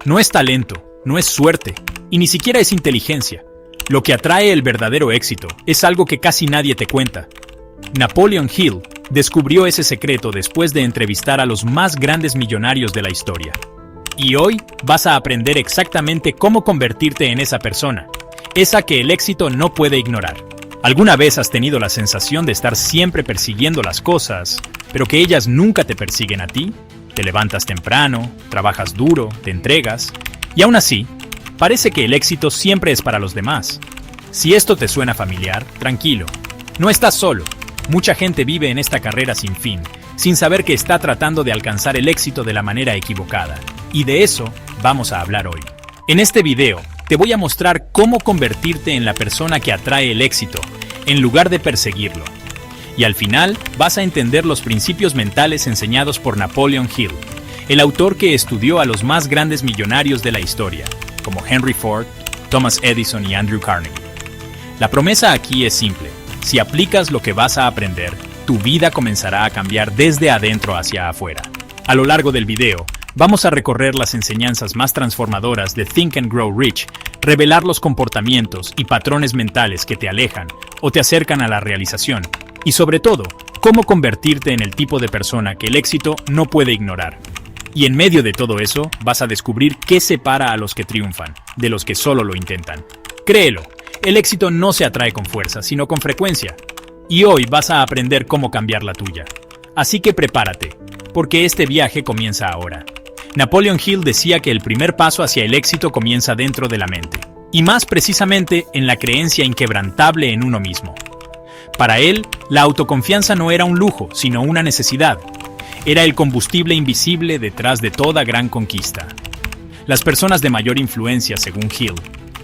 No es talento, no es suerte, y ni siquiera es inteligencia. Lo que atrae el verdadero éxito es algo que casi nadie te cuenta. Napoleon Hill descubrió ese secreto después de entrevistar a los más grandes millonarios de la historia. Y hoy vas a aprender exactamente cómo convertirte en esa persona, esa que el éxito no puede ignorar. ¿Alguna vez has tenido la sensación de estar siempre persiguiendo las cosas, pero que ellas nunca te persiguen a ti? Te levantas temprano, trabajas duro, te entregas, y aún así, parece que el éxito siempre es para los demás. Si esto te suena familiar, tranquilo. No estás solo. Mucha gente vive en esta carrera sin fin, sin saber que está tratando de alcanzar el éxito de la manera equivocada. Y de eso vamos a hablar hoy. En este video, te voy a mostrar cómo convertirte en la persona que atrae el éxito, en lugar de perseguirlo. Y al final, vas a entender los principios mentales enseñados por Napoleon Hill, el autor que estudió a los más grandes millonarios de la historia, como Henry Ford, Thomas Edison y Andrew Carnegie. La promesa aquí es simple. Si aplicas lo que vas a aprender, tu vida comenzará a cambiar desde adentro hacia afuera. A lo largo del video, vamos a recorrer las enseñanzas más transformadoras de Think and Grow Rich, revelar los comportamientos y patrones mentales que te alejan o te acercan a la realización, y sobre todo, cómo convertirte en el tipo de persona que el éxito no puede ignorar. Y en medio de todo eso, vas a descubrir qué separa a los que triunfan de los que solo lo intentan. Créelo, el éxito no se atrae con fuerza, sino con frecuencia. Y hoy vas a aprender cómo cambiar la tuya. Así que prepárate, porque este viaje comienza ahora. Napoleon Hill decía que el primer paso hacia el éxito comienza dentro de la mente, y más precisamente en la creencia inquebrantable en uno mismo. Para él, la autoconfianza no era un lujo, sino una necesidad. Era el combustible invisible detrás de toda gran conquista. Las personas de mayor influencia, según Hill,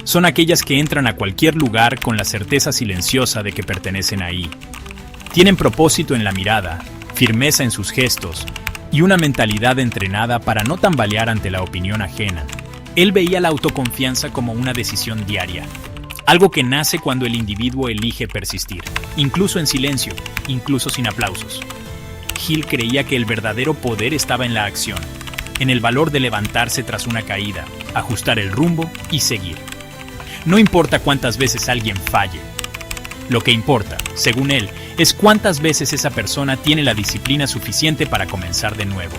son aquellas que entran a cualquier lugar con la certeza silenciosa de que pertenecen ahí. Tienen propósito en la mirada, firmeza en sus gestos y una mentalidad entrenada para no tambalear ante la opinión ajena. Él veía la autoconfianza como una decisión diaria, algo que nace cuando el individuo elige persistir, incluso en silencio, incluso sin aplausos. Hill creía que el verdadero poder estaba en la acción, en el valor de levantarse tras una caída, ajustar el rumbo y seguir. No importa cuántas veces alguien falle. Lo que importa, según él, es cuántas veces esa persona tiene la disciplina suficiente para comenzar de nuevo.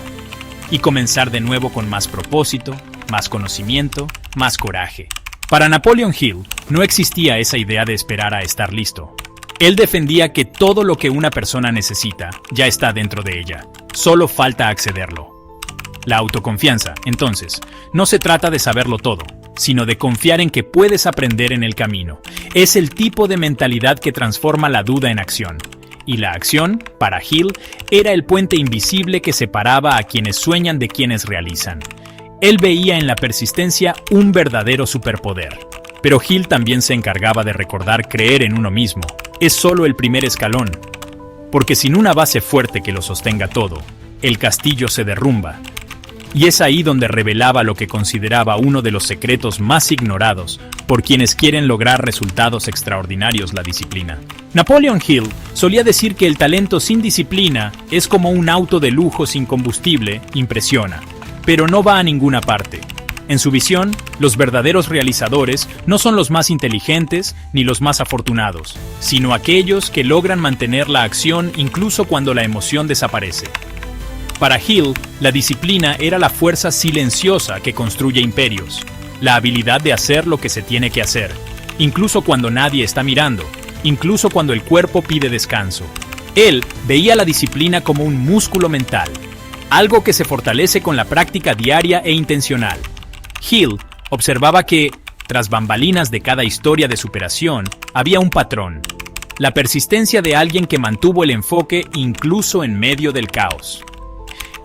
Y comenzar de nuevo con más propósito, más conocimiento, más coraje. Para Napoleon Hill, no existía esa idea de esperar a estar listo. Él defendía que todo lo que una persona necesita ya está dentro de ella. Solo falta accederlo. La autoconfianza, entonces, no se trata de saberlo todo, sino de confiar en que puedes aprender en el camino. Es el tipo de mentalidad que transforma la duda en acción. Y la acción, para Hill, era el puente invisible que separaba a quienes sueñan de quienes realizan. Él veía en la persistencia un verdadero superpoder. Pero Hill también se encargaba de recordar creer en uno mismo. Es solo el primer escalón. Porque sin una base fuerte que lo sostenga todo, el castillo se derrumba. Y es ahí donde revelaba lo que consideraba uno de los secretos más ignorados por quienes quieren lograr resultados extraordinarios: la disciplina. Napoleon Hill solía decir que el talento sin disciplina es como un auto de lujo sin combustible, impresiona, pero no va a ninguna parte. En su visión, los verdaderos realizadores no son los más inteligentes ni los más afortunados, sino aquellos que logran mantener la acción incluso cuando la emoción desaparece. Para Hill, la disciplina era la fuerza silenciosa que construye imperios, la habilidad de hacer lo que se tiene que hacer, incluso cuando nadie está mirando, incluso cuando el cuerpo pide descanso. Él veía la disciplina como un músculo mental, algo que se fortalece con la práctica diaria e intencional. Hill observaba que, tras bambalinas de cada historia de superación, había un patrón: la persistencia de alguien que mantuvo el enfoque incluso en medio del caos.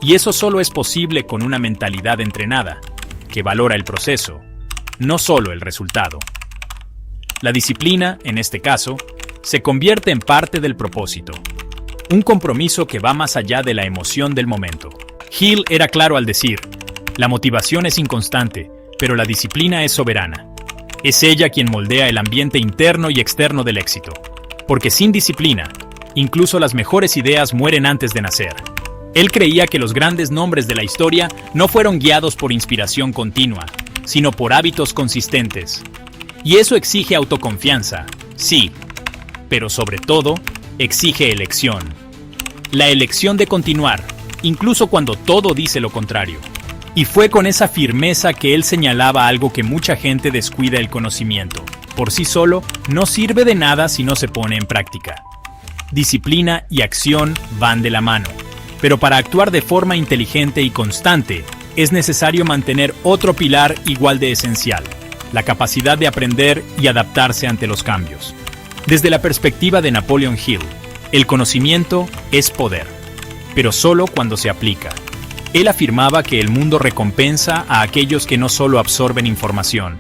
Y eso solo es posible con una mentalidad entrenada, que valora el proceso, no solo el resultado. La disciplina, en este caso, se convierte en parte del propósito, un compromiso que va más allá de la emoción del momento. Hill era claro al decir: la motivación es inconstante, pero la disciplina es soberana. Es ella quien moldea el ambiente interno y externo del éxito. Porque sin disciplina, incluso las mejores ideas mueren antes de nacer. Él creía que los grandes nombres de la historia no fueron guiados por inspiración continua, sino por hábitos consistentes. Y eso exige autoconfianza, sí, pero sobre todo, exige elección. La elección de continuar, incluso cuando todo dice lo contrario. Y fue con esa firmeza que él señalaba algo que mucha gente descuida: el conocimiento. Por sí solo, no sirve de nada si no se pone en práctica. Disciplina y acción van de la mano. Pero para actuar de forma inteligente y constante, es necesario mantener otro pilar igual de esencial: la capacidad de aprender y adaptarse ante los cambios. Desde la perspectiva de Napoleon Hill, el conocimiento es poder, pero solo cuando se aplica. Él afirmaba que el mundo recompensa a aquellos que no solo absorben información,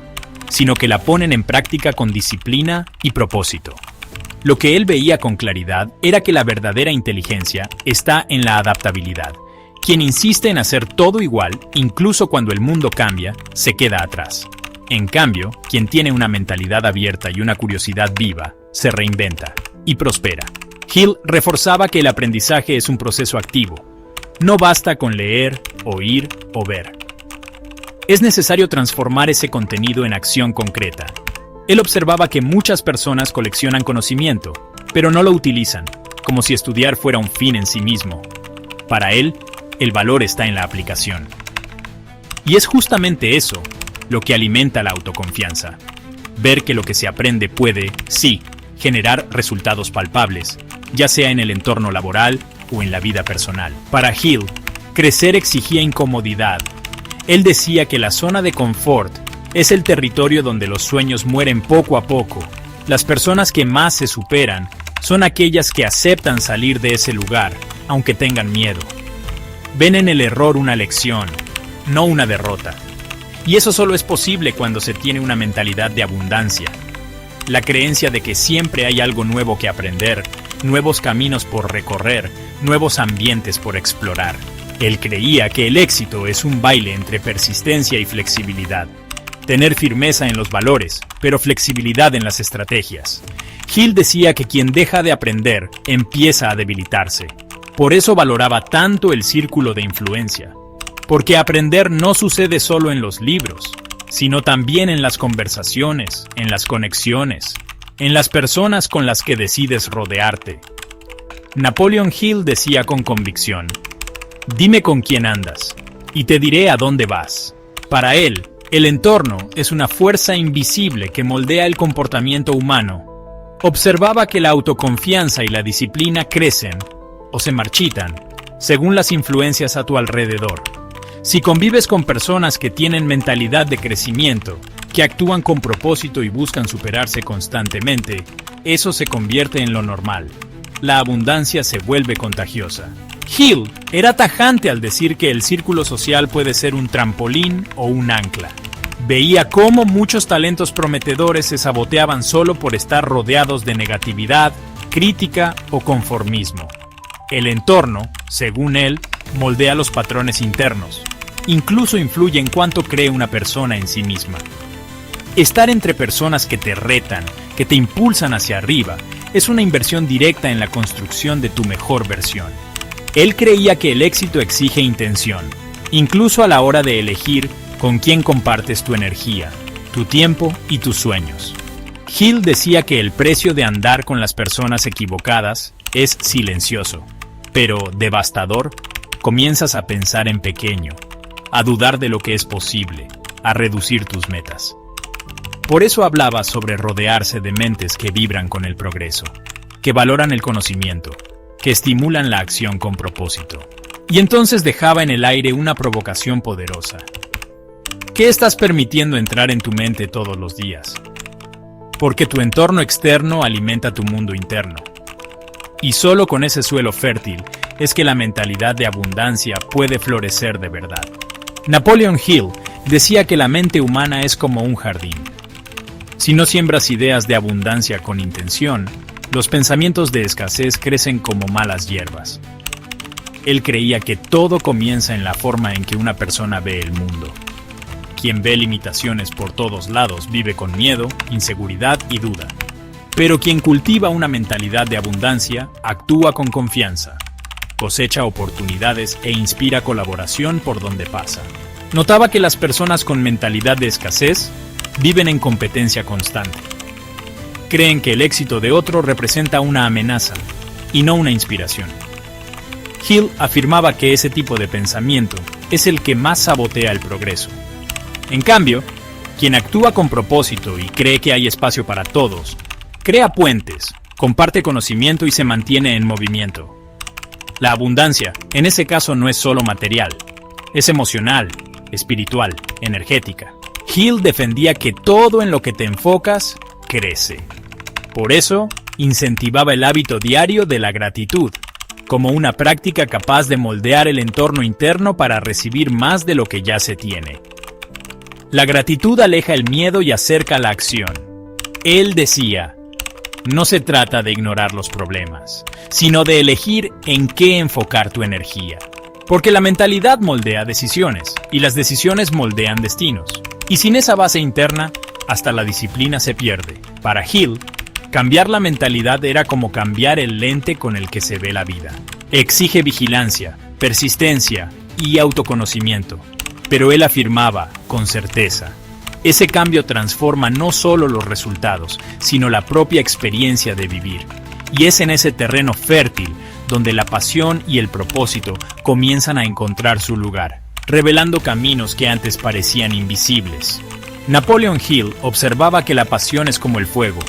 sino que la ponen en práctica con disciplina y propósito. Lo que él veía con claridad era que la verdadera inteligencia está en la adaptabilidad. Quien insiste en hacer todo igual, incluso cuando el mundo cambia, se queda atrás. En cambio, quien tiene una mentalidad abierta y una curiosidad viva, se reinventa y prospera. Hill reforzaba que el aprendizaje es un proceso activo. No basta con leer, oír o ver. Es necesario transformar ese contenido en acción concreta. Él observaba que muchas personas coleccionan conocimiento, pero no lo utilizan, como si estudiar fuera un fin en sí mismo. Para él, el valor está en la aplicación. Y es justamente eso lo que alimenta la autoconfianza. Ver que lo que se aprende puede, sí, generar resultados palpables, ya sea en el entorno laboral o en la vida personal. Para Hill, crecer exigía incomodidad. Él decía que la zona de confort es el territorio donde los sueños mueren poco a poco. Las personas que más se superan son aquellas que aceptan salir de ese lugar, aunque tengan miedo. Ven en el error una lección, no una derrota. Y eso solo es posible cuando se tiene una mentalidad de abundancia. La creencia de que siempre hay algo nuevo que aprender, nuevos caminos por recorrer, nuevos ambientes por explorar. Él creía que el éxito es un baile entre persistencia y flexibilidad. Tener firmeza en los valores, pero flexibilidad en las estrategias. Hill decía que quien deja de aprender empieza a debilitarse. Por eso valoraba tanto el círculo de influencia. Porque aprender no sucede solo en los libros, sino también en las conversaciones, en las conexiones, en las personas con las que decides rodearte. Napoleon Hill decía con convicción: dime con quién andas, y te diré a dónde vas. Para él, el entorno es una fuerza invisible que moldea el comportamiento humano. Observaba que la autoconfianza y la disciplina crecen, o se marchitan, según las influencias a tu alrededor. Si convives con personas que tienen mentalidad de crecimiento, que actúan con propósito y buscan superarse constantemente, eso se convierte en lo normal. La abundancia se vuelve contagiosa. Hill era tajante al decir que el círculo social puede ser un trampolín o un ancla. Veía cómo muchos talentos prometedores se saboteaban solo por estar rodeados de negatividad, crítica o conformismo. El entorno, según él, moldea los patrones internos. Incluso influye en cuánto cree una persona en sí misma. Estar entre personas que te retan, que te impulsan hacia arriba, es una inversión directa en la construcción de tu mejor versión. Él creía que el éxito exige intención, incluso a la hora de elegir con quién compartes tu energía, tu tiempo y tus sueños. Hill decía que el precio de andar con las personas equivocadas es silencioso, pero devastador. Comienzas a pensar en pequeño, a dudar de lo que es posible, a reducir tus metas. Por eso hablaba sobre rodearse de mentes que vibran con el progreso, que valoran el conocimiento, que estimulan la acción con propósito. Y entonces dejaba en el aire una provocación poderosa. ¿Qué estás permitiendo entrar en tu mente todos los días? Porque tu entorno externo alimenta tu mundo interno. Y solo con ese suelo fértil es que la mentalidad de abundancia puede florecer de verdad. Napoleon Hill decía que la mente humana es como un jardín. Si no siembras ideas de abundancia con intención, los pensamientos de escasez crecen como malas hierbas. Él creía que todo comienza en la forma en que una persona ve el mundo. Quien ve limitaciones por todos lados vive con miedo, inseguridad y duda. Pero quien cultiva una mentalidad de abundancia actúa con confianza. cosecha oportunidades e inspira colaboración por donde pasa. Notaba que las personas con mentalidad de escasez viven en competencia constante. Creen que el éxito de otro representa una amenaza y no una inspiración. Hill afirmaba que ese tipo de pensamiento es el que más sabotea el progreso. En cambio, quien actúa con propósito y cree que hay espacio para todos, crea puentes, comparte conocimiento y se mantiene en movimiento. La abundancia, en ese caso, no es solo material, es emocional, espiritual, energética. Hill defendía que todo en lo que te enfocas crece. Por eso, incentivaba el hábito diario de la gratitud, como una práctica capaz de moldear el entorno interno para recibir más de lo que ya se tiene. La gratitud aleja el miedo y acerca la acción. Él decía, no se trata de ignorar los problemas, sino de elegir en qué enfocar tu energía. Porque la mentalidad moldea decisiones, y las decisiones moldean destinos. Y sin esa base interna, hasta la disciplina se pierde. Para Hill, cambiar la mentalidad era como cambiar el lente con el que se ve la vida. Exige vigilancia, persistencia y autoconocimiento. Pero él afirmaba, con certeza, ese cambio transforma no solo los resultados, sino la propia experiencia de vivir. Y es en ese terreno fértil donde la pasión y el propósito comienzan a encontrar su lugar, revelando caminos que antes parecían invisibles. Napoleon Hill observaba que la pasión es como el fuego.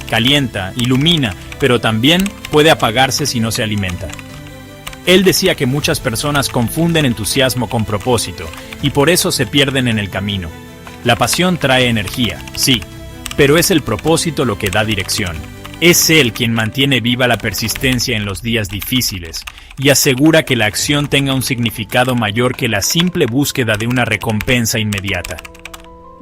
Calienta, ilumina, pero también puede apagarse si no se alimenta. Él decía que muchas personas confunden entusiasmo con propósito y por eso se pierden en el camino. La pasión trae energía, sí, pero es el propósito lo que da dirección. Es él quien mantiene viva la persistencia en los días difíciles y asegura que la acción tenga un significado mayor que la simple búsqueda de una recompensa inmediata.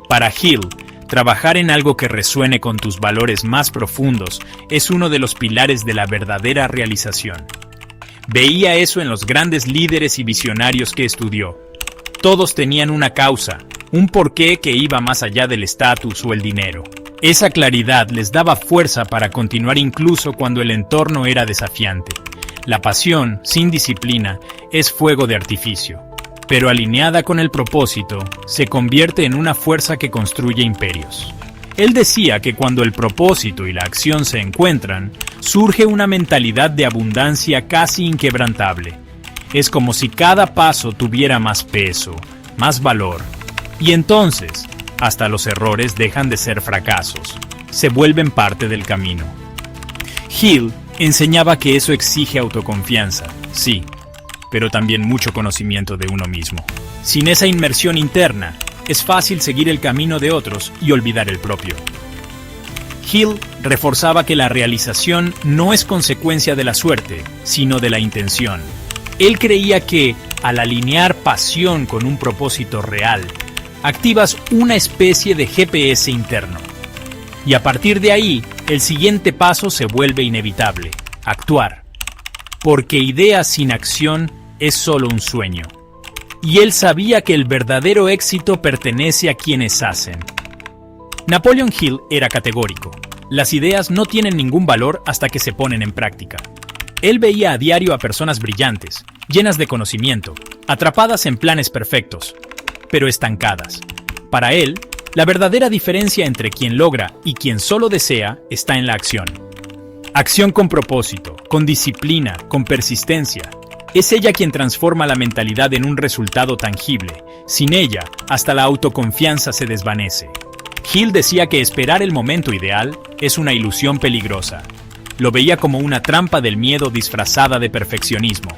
Para Hill, trabajar en algo que resuene con tus valores más profundos es uno de los pilares de la verdadera realización. Veía eso en los grandes líderes y visionarios que estudió. Todos tenían una causa, un porqué que iba más allá del estatus o el dinero. Esa claridad les daba fuerza para continuar incluso cuando el entorno era desafiante. La pasión, sin disciplina, es fuego de artificio, pero alineada con el propósito, se convierte en una fuerza que construye imperios. Él decía que cuando el propósito y la acción se encuentran, surge una mentalidad de abundancia casi inquebrantable. Es como si cada paso tuviera más peso, más valor, y entonces, hasta los errores dejan de ser fracasos, se vuelven parte del camino. Hill enseñaba que eso exige autoconfianza, sí, pero también mucho conocimiento de uno mismo. Sin esa inmersión interna, es fácil seguir el camino de otros y olvidar el propio. Hill reforzaba que la realización no es consecuencia de la suerte, sino de la intención. Él creía que, al alinear pasión con un propósito real, activas una especie de GPS interno. Y a partir de ahí, el siguiente paso se vuelve inevitable: actuar. Porque idea sin acción es solo un sueño. Y él sabía que el verdadero éxito pertenece a quienes hacen. Napoleon Hill era categórico. Las ideas no tienen ningún valor hasta que se ponen en práctica. Él veía a diario a personas brillantes, llenas de conocimiento, atrapadas en planes perfectos, pero estancadas. Para él, la verdadera diferencia entre quien logra y quien solo desea está en la acción. Acción con propósito, con disciplina, con persistencia. Es ella quien transforma la mentalidad en un resultado tangible. Sin ella, hasta la autoconfianza se desvanece. Hill decía que esperar el momento ideal es una ilusión peligrosa. Lo veía como una trampa del miedo disfrazada de perfeccionismo.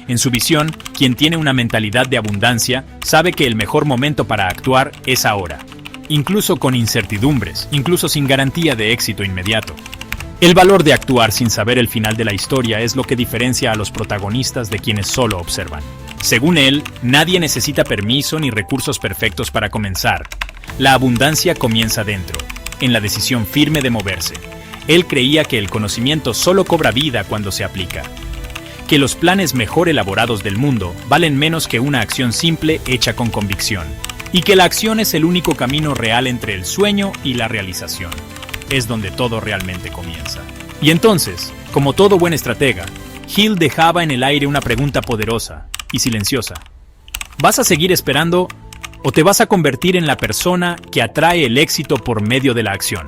En su visión, quien tiene una mentalidad de abundancia sabe que el mejor momento para actuar es ahora, incluso con incertidumbres, incluso sin garantía de éxito inmediato. El valor de actuar sin saber el final de la historia es lo que diferencia a los protagonistas de quienes solo observan. Según él, nadie necesita permiso ni recursos perfectos para comenzar. La abundancia comienza dentro, en la decisión firme de moverse. Él creía que el conocimiento solo cobra vida cuando se aplica. Que los planes mejor elaborados del mundo valen menos que una acción simple hecha con convicción. Y que la acción es el único camino real entre el sueño y la realización. Es donde todo realmente comienza. Y entonces, como todo buen estratega, Hill dejaba en el aire una pregunta poderosa y silenciosa. ¿Vas a seguir esperando o te vas a convertir en la persona que atrae el éxito por medio de la acción?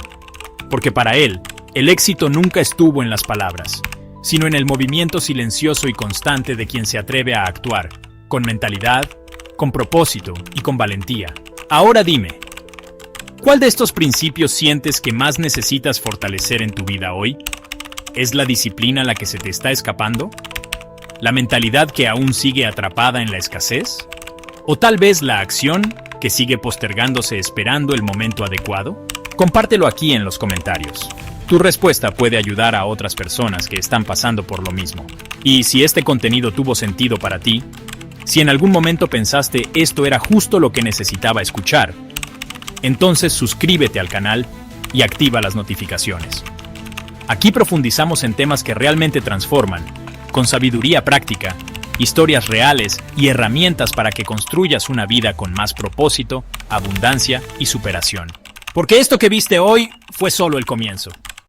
Porque para él, el éxito nunca estuvo en las palabras, sino en el movimiento silencioso y constante de quien se atreve a actuar, con mentalidad, con propósito y con valentía. Ahora dime, ¿cuál de estos principios sientes que más necesitas fortalecer en tu vida hoy? ¿Es la disciplina la que se te está escapando? ¿La mentalidad que aún sigue atrapada en la escasez? ¿O tal vez la acción que sigue postergándose esperando el momento adecuado? Compártelo aquí en los comentarios. Tu respuesta puede ayudar a otras personas que están pasando por lo mismo. Y si este contenido tuvo sentido para ti, si en algún momento pensaste esto era justo lo que necesitaba escuchar, entonces suscríbete al canal y activa las notificaciones. Aquí profundizamos en temas que realmente transforman, con sabiduría práctica, historias reales y herramientas para que construyas una vida con más propósito, abundancia y superación. Porque esto que viste hoy fue solo el comienzo.